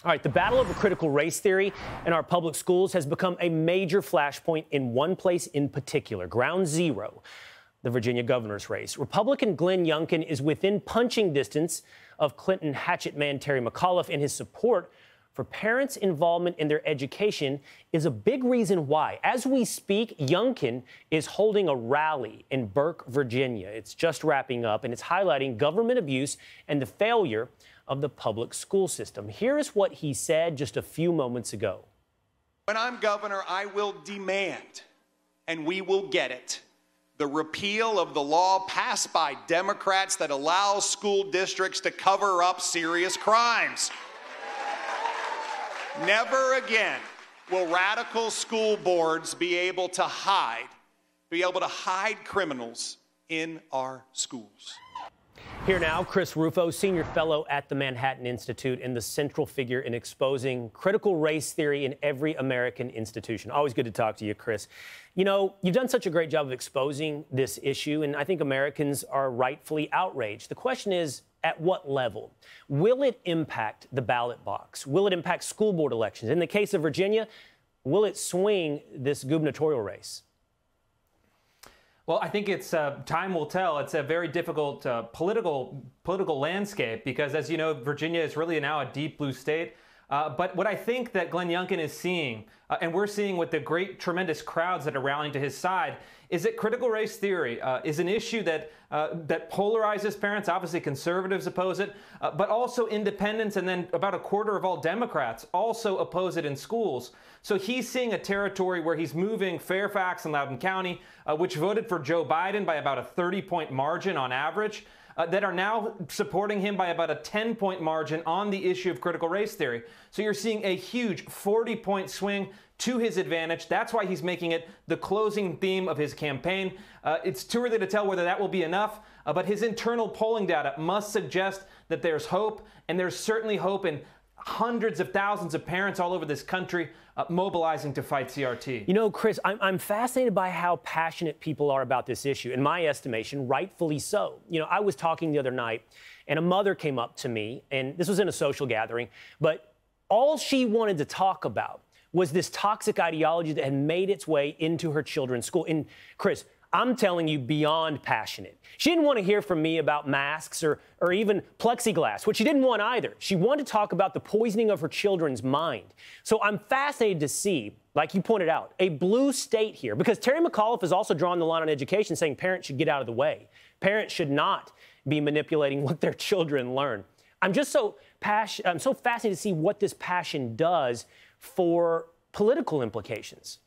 All right, the battle over critical race theory in our public schools has become a major flashpoint in one place in particular, ground zero, the Virginia governor's race. Republican Glenn Youngkin is within punching distance of Clinton hatchet man Terry McAuliffe, and his support for parents' involvement in their education is a big reason why. As we speak, Youngkin is holding a rally in Burke, Virginia. It's just wrapping up, and it's highlighting government abuse and the failure of the public school system. Here is what he said just a few moments ago. When I'm governor, I will demand, and we will get it, the repeal of the law passed by Democrats that allows school districts to cover up serious crimes. Never again will radical school boards be able to hide criminals in our schools. Here now, Chris Rufo, senior fellow at the Manhattan Institute and the central figure in exposing critical race theory in every American institution. Always good to talk to you, Chris. You know, you've done such a great job of exposing this issue, and I think Americans are rightfully outraged. The question is, at what level? Will it impact the ballot box? Will it impact school board elections? In the case of Virginia, will it swing this gubernatorial race? Well, I think it's time will tell. It's a very difficult political landscape because, as you know, Virginia is really now a deep blue state. But what I think that Glenn Youngkin is seeing, and we're seeing with the tremendous crowds that are rallying to his side, is that critical race theory is an issue that polarizes parents. Obviously, conservatives oppose it, but also independents, and then about a quarter of all Democrats also oppose it in schools. So he's seeing a territory where he's moving Fairfax and Loudoun County, which voted for Joe Biden by about a 30-point margin on average, that are now supporting him by about a 10-point margin on the issue of critical race theory. So you're seeing a huge 40-point swing to his advantage. That's why he's making it the closing theme of his campaign. It's too early to tell whether that will be enough, but his internal polling data must suggest that there's hope, and there's certainly hope in hundreds of thousands of parents all over this country mobilizing to fight CRT. You know, Chris, I'm fascinated by how passionate people are about this issue. In my estimation, rightfully so. You know, I was talking the other night, and a mother came up to me, and this was in a social gathering, but all she wanted to talk about was this toxic ideology that had made its way into her children's school. And Chris, I'm telling you, beyond passionate. She didn't want to hear from me about masks or even plexiglass, which she didn't want either. She wanted to talk about the poisoning of her children's mind. So I'm fascinated to see, like you pointed out, a blue state here, because Terry McAuliffe has also drawn the line on education, saying parents should get out of the way. Parents should not be manipulating what their children learn. I'm so fascinated to see what this passion does for political implications.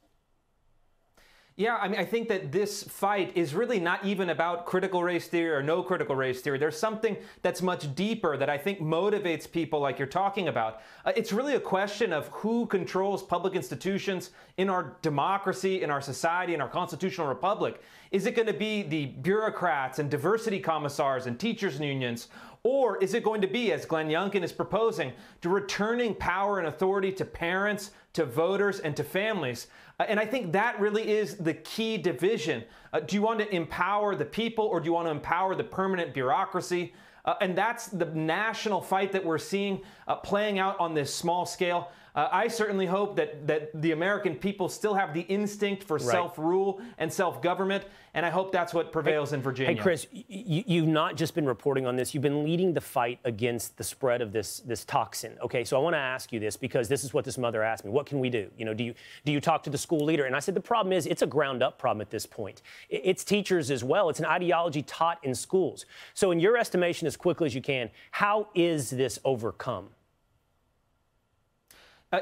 Yeah, I mean, I think that this fight is really not even about critical race theory or no critical race theory. There's something that's much deeper that I think motivates people like you're talking about. It's really a question of who controls public institutions in our democracy, in our society, in our constitutional republic. Is it going to be the bureaucrats and diversity commissars and teachers' unions? Or is it going to be, as Glenn Youngkin is proposing, to returning power and authority to parents, to voters, and to families? And I think that really is the key division. Do you want to empower the people, or do you want to empower the permanent bureaucracy? And that's the national fight that we're seeing playing out on this small scale. I certainly hope that the American people still have the instinct for self-rule and self-government, and I hope that's what prevails in Virginia. Hey, Chris, you've not just been reporting on this. You've been leading the fight against the spread of this toxin. Okay, so I want to ask you this, because this is what this mother asked me. What can we do? You know, do you talk to the school leader? And I said the problem is it's a ground-up problem at this point. It's teachers as well. It's an ideology taught in schools. So in your estimation, as quickly as you can, how is this overcome?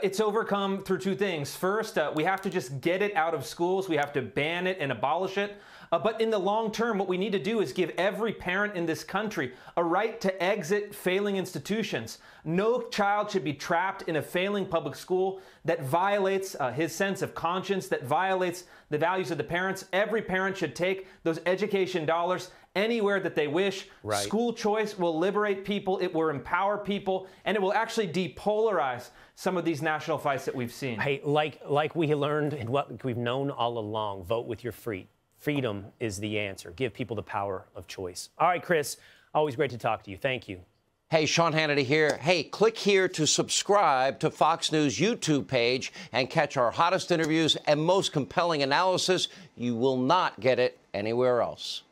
It's overcome through two things. First, we have to just get it out of schools. We have to ban it and abolish it. But in the long term, what we need to do is give every parent in this country a right to exit failing institutions. No child should be trapped in a failing public school that violates his sense of conscience, that violates the values of the parents. Every parent should take those education dollars anywhere that they wish. Right. School choice will liberate people, it will empower people, and it will actually depolarize some of these national fights that we've seen. Hey, like we learned and what we've known all along, vote with your feet. Freedom is the answer. Give people the power of choice. All right, Chris, always great to talk to you. Thank you. Hey, Sean Hannity here. Hey, click here to subscribe to Fox News YouTube page and catch our hottest interviews and most compelling analysis. You will not get it anywhere else.